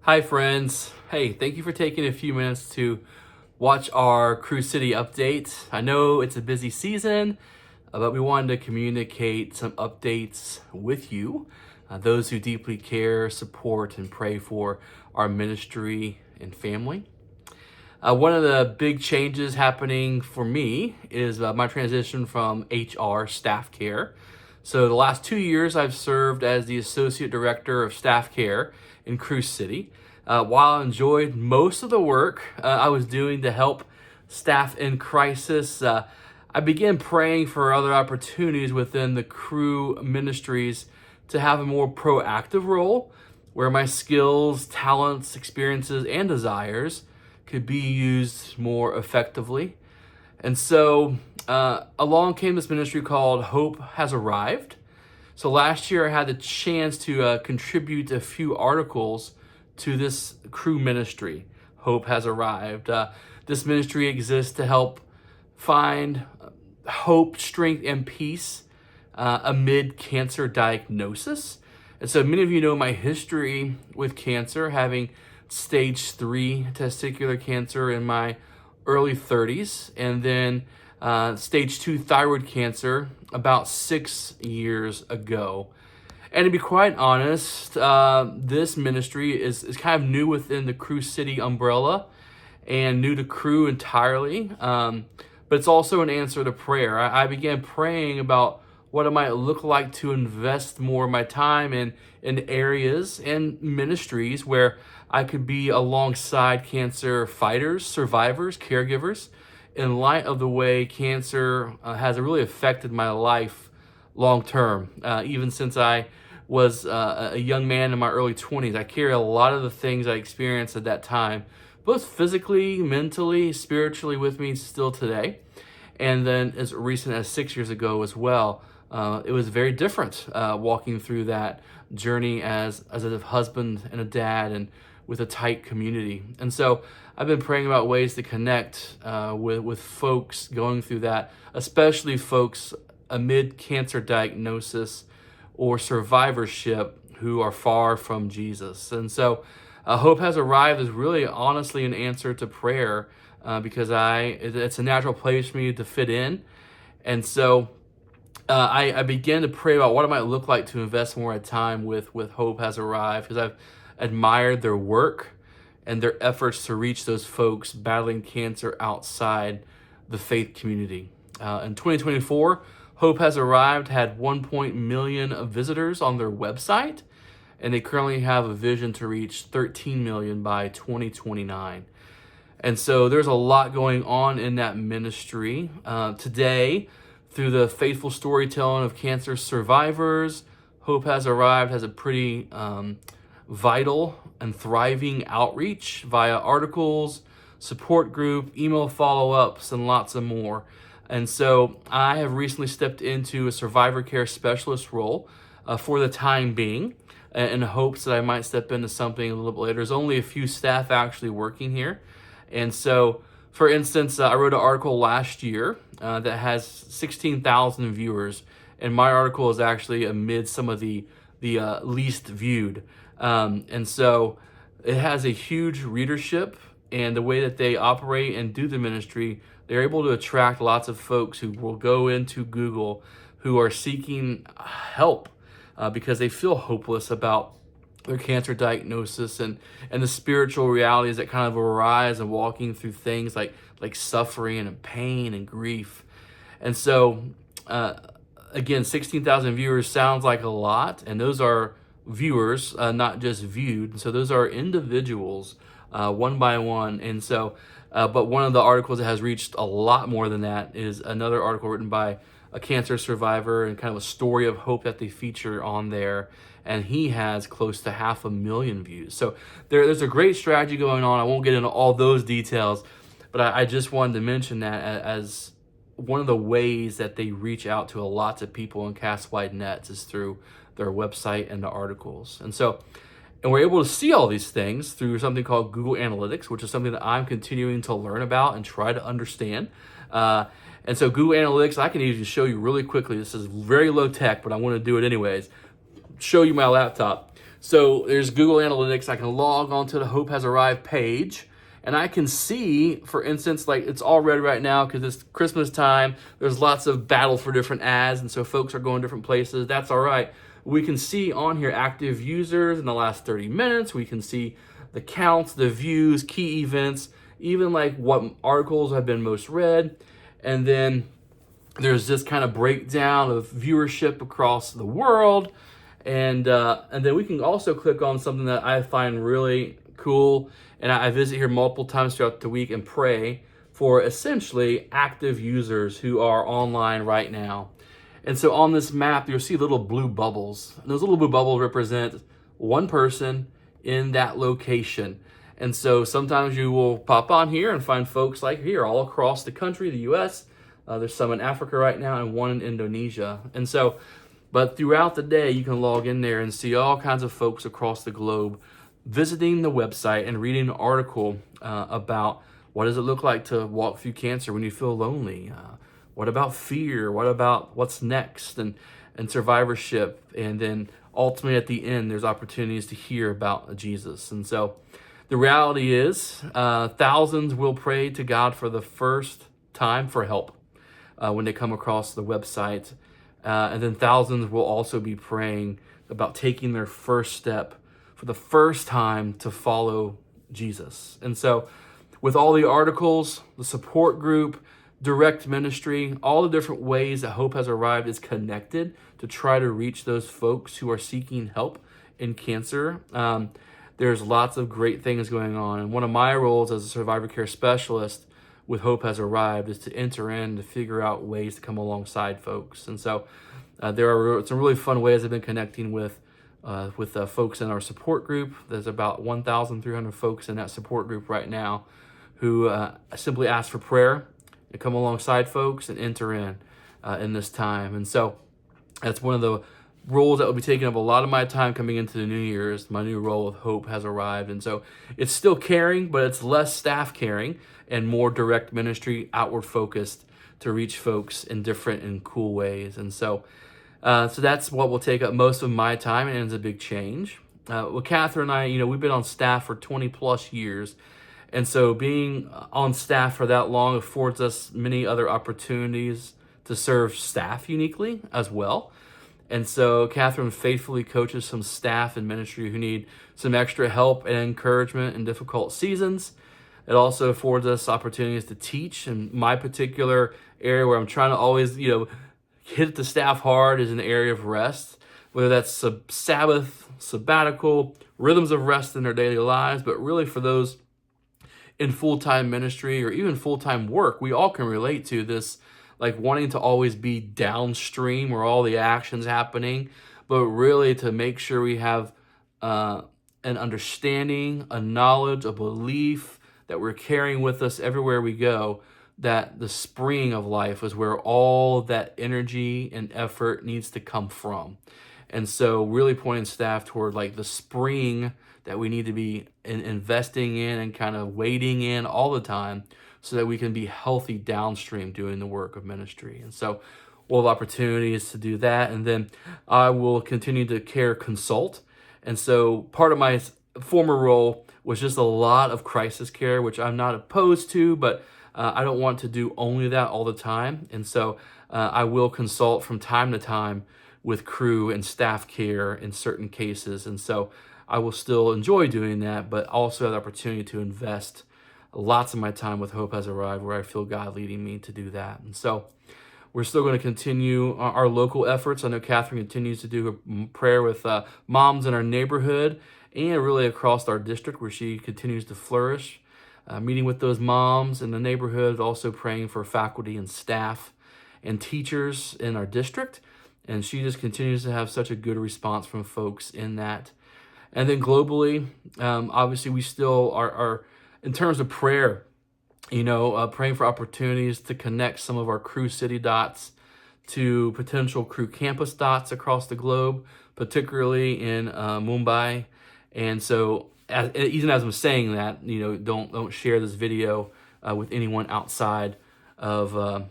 Hi, friends. Hey, thank you for taking a few minutes to watch our Cru City update. I know it's a busy season, but we wanted to communicate some updates with you, those who deeply care, support, and pray for our ministry and family. One of the big changes happening for me is my transition from HR staff care. So the last 2 years, I've served as the Associate Director of Staff Care in Cru City. While I enjoyed most of the work I was doing to help staff in crisis, I began praying for other opportunities within the Cru ministries to have a more proactive role where my skills, talents, experiences, and desires could be used more effectively. And so along came this ministry called Hope Has Arrived. So last year I had the chance to contribute a few articles to this Cru ministry. Hope Has Arrived. This ministry exists to help find hope, strength, and peace amid cancer diagnosis. And so many of you know my history with cancer, having stage 3 testicular cancer in my early 30s, and then stage 2 thyroid cancer about 6 years ago. And to be quite honest, this ministry is kind of new within the Cru City umbrella and new to Cru entirely. But it's also an answer to prayer. I began praying about what it might look like to invest more of my time in areas and ministries where I could be alongside cancer fighters, survivors, caregivers, in light of the way cancer has really affected my life long term. Even since I was a young man in my early 20s, I carry a lot of the things I experienced at that time, both physically, mentally, spiritually, with me still today. And then as recent as 6 years ago as well, it was very different walking through that journey as a husband and a dad and with a tight community. And so I've been praying about ways to connect with folks going through that, especially folks amid cancer diagnosis or survivorship who are far from Jesus. And so Hope Has Arrived is really honestly an answer to prayer because it's a natural place for me to fit in. And so I began to pray about what it might look like to invest more time with Hope Has Arrived, because I've admired their work and their efforts to reach those folks battling cancer outside the faith community. In 2024, Hope Has Arrived had 1 million visitors on their website, and they currently have a vision to reach 13 million by 2029. And so there's a lot going on in that ministry. Today, through the faithful storytelling of cancer survivors, Hope Has Arrived has a pretty vital and thriving outreach via articles, support group, email follow-ups, and lots of more. And so I have recently stepped into a survivor care specialist role for the time being, in hopes that I might step into something a little bit later. There's only a few staff actually working here. And so, for instance, I wrote an article last year that has 16,000 viewers, and my article is actually amid some of the least viewed. And so it has a huge readership, and the way that they operate and do the ministry, they're able to attract lots of folks who will go into Google who are seeking help because they feel hopeless about their cancer diagnosis and the spiritual realities that kind of arise and walking through things like suffering and pain and grief. And so, again, 16,000 viewers sounds like a lot, and those are viewers, not just viewed. And so those are individuals, one by one. And so, but one of the articles that has reached a lot more than that is another article written by a cancer survivor and kind of a story of hope that they feature on there. And he has close to 500,000 views. So there's a great strategy going on. I won't get into all those details, but I just wanted to mention that as one of the ways that they reach out to lots of people and cast wide nets is through their website and the articles. And we're able to see all these things through something called Google Analytics, which is something that I'm continuing to learn about and try to understand. And so Google Analytics, I can even show you really quickly. This is very low tech, but I want to do it anyways. Show you my laptop. So there's Google Analytics. I can log onto the Hope Has Arrived page, and I can see, for instance, like it's all red right now because it's Christmas time. There's lots of battle for different ads, and so folks are going different places. That's all right. We can see on here active users in the last 30 minutes. We can see the counts, the views, key events, even like what articles have been most read. And then there's this kind of breakdown of viewership across the world. And then we can also click on something that I find really cool. And I visit here multiple times throughout the week and pray for essentially active users who are online right now. And so on this map, you'll see little blue bubbles. And those little blue bubbles represent one person in that location. And so sometimes you will pop on here and find folks like here all across the country, the US. There's some in Africa right now and one in Indonesia. And so, but throughout the day, you can log in there and see all kinds of folks across the globe visiting the website and reading an article about what does it look like to walk through cancer when you feel lonely? What about fear? What about what's next? And survivorship. And then ultimately at the end, there's opportunities to hear about Jesus. And so the reality is thousands will pray to God for the first time for help when they come across the website. And then thousands will also be praying about taking their first step for the first time to follow Jesus. And so with all the articles, the support group, direct ministry, all the different ways that Hope Has Arrived is connected to try to reach those folks who are seeking help in cancer. There's lots of great things going on. And one of my roles as a survivor care specialist with Hope Has Arrived is to enter in to figure out ways to come alongside folks. And so there are some really fun ways I've been connecting with folks in our support group. There's about 1,300 folks in that support group right now who simply ask for prayer and come alongside folks and enter in this time. And so that's one of the roles that will be taking up a lot of my time coming into the new year. Is my new role with Hope Has Arrived. And so it's still caring, but it's less staff caring and more direct ministry, outward focused to reach folks in different and cool ways. And so that's what will take up most of my time, and it's a big change. Well, Catherine and I, we've been on staff for 20 plus years. And so being on staff for that long affords us many other opportunities to serve staff uniquely as well. And so Catherine faithfully coaches some staff in ministry who need some extra help and encouragement in difficult seasons. It also affords us opportunities to teach. And my particular area where I'm trying to always, hit the staff hard is an area of rest, whether that's Sabbath, sabbatical, rhythms of rest in their daily lives, but really for those in full-time ministry or even full-time work, we all can relate to this, like wanting to always be downstream where all the action's happening, but really to make sure we have an understanding, a knowledge, a belief that we're carrying with us everywhere we go, that the spring of life is where all that energy and effort needs to come from. And so really pointing staff toward like the spring that we need to be investing in and kind of wading in all the time so that we can be healthy downstream doing the work of ministry. And so we'll have opportunities to do that. And then I will continue to care consult. And so part of my former role was just a lot of crisis care, which I'm not opposed to, but I don't want to do only that all the time. And so I will consult from time to time with crew and staff care in certain cases. And so I will still enjoy doing that, but also have the opportunity to invest lots of my time with Hope Has Arrived where I feel God leading me to do that. And so we're still going to continue our local efforts. I know Catherine continues to do a prayer with moms in our neighborhood and really across our district where she continues to flourish. Meeting with those moms in the neighborhood, also praying for faculty and staff and teachers in our district. And she just continues to have such a good response from folks in that. And then globally, obviously we still are in terms of prayer, praying for opportunities to connect some of our Cru City dots to potential Cru campus dots across the globe, particularly in Mumbai. And so even as I'm saying that, don't share this video with anyone outside of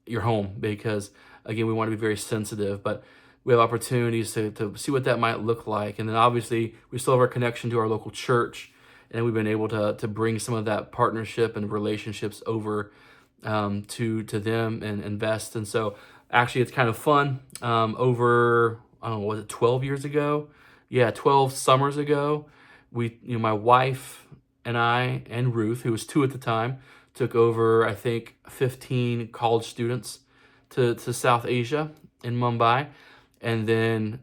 your home because, again, we want to be very sensitive. But we have opportunities to see what that might look like. And then obviously we still have our connection to our local church, and we've been able to bring some of that partnership and relationships over to them and invest. And so actually it's kind of fun. Over, I don't know, was it 12 years ago? Yeah, 12 summers ago, my wife and I and Ruth, who was 2 at the time, took over, I think, 15 college students to South Asia in Mumbai. And then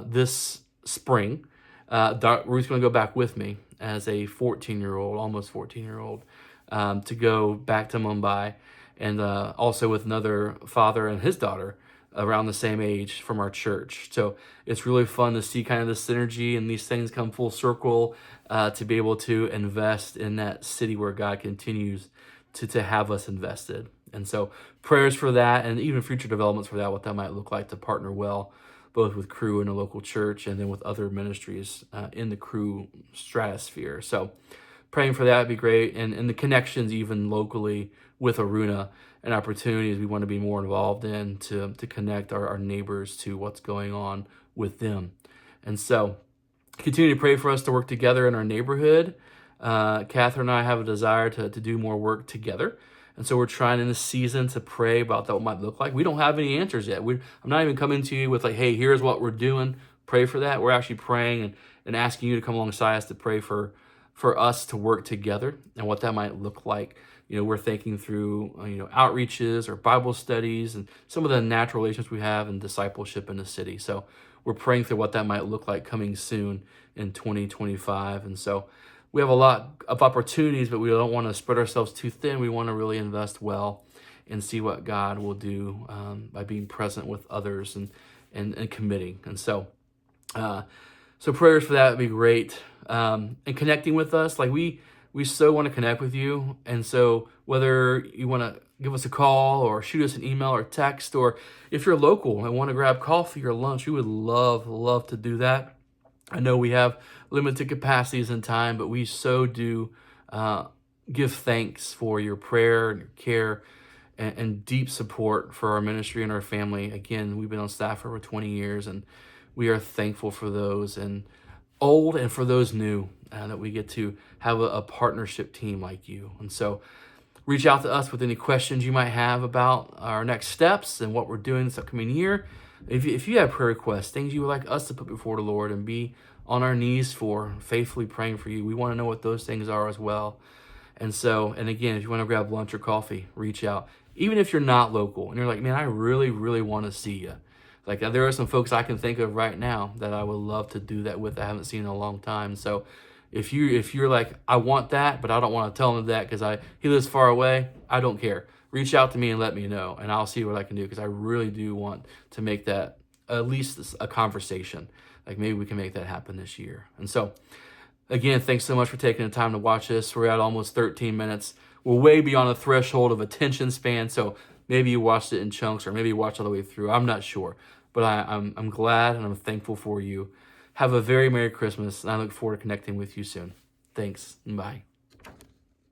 this spring, Ruth's going to go back with me as a 14-year-old, almost 14-year-old, to go back to Mumbai, and also with another father and his daughter around the same age from our church. So it's really fun to see kind of the synergy and these things come full circle, to be able to invest in that city where God continues to have us invested. And so prayers for that, and even future developments for that, what that might look like to partner well, both with Cru and a local church, and then with other ministries in the Cru stratosphere. So praying for that would be great. And the connections even locally with Aruna and opportunities we want to be more involved in to connect our neighbors to what's going on with them. And so continue to pray for us to work together in our neighborhood. Catherine and I have a desire to do more work together. And so we're trying in this season to pray about that, what might look like. We don't have any answers yet. I'm not even coming to you with like, hey, here's what we're doing. Pray for that. We're actually praying and asking you to come alongside us to pray for us to work together and what that might look like. We're thinking through, outreaches or Bible studies and some of the natural relations we have and discipleship in the city. So we're praying through what that might look like coming soon in 2025. And so we have a lot of opportunities, but we don't want to spread ourselves too thin. We want to really invest well and see what God will do by being present with others and committing. And so prayers for that would be great. And connecting with us, like we so want to connect with you. And so whether you want to give us a call or shoot us an email or text, or if you're local and want to grab coffee or lunch, we would love to do that. I know we have limited capacities and time, but we so do give thanks for your prayer and your care and deep support for our ministry and our family. Again, we've been on staff for over 20 years, and we are thankful for those and old and for those new, that we get to have a partnership team like you. And so reach out to us with any questions you might have about our next steps and what we're doing this upcoming year. If you have prayer requests, things you would like us to put before the Lord and be on our knees for, faithfully praying for you, we want to know what those things are as well. And so, and again, if you want to grab lunch or coffee, reach out. Even if you're not local and you're like, man, I really want to see you. Like, there are some folks I can think of right now that I would love to do that with. I haven't seen in a long time. So if you're like, I want that, but I don't want to tell him that because he lives far away, I don't care. Reach out to me and let me know, and I'll see what I can do, because I really do want to make that at least a conversation. Like, maybe we can make that happen this year. And so, again, thanks so much for taking the time to watch this. We're at almost 13 minutes. We're way beyond the threshold of attention span, so maybe you watched it in chunks, or maybe you watched all the way through. I'm not sure, but I'm glad and I'm thankful for you. Have a very Merry Christmas, and I look forward to connecting with you soon. Thanks, and bye.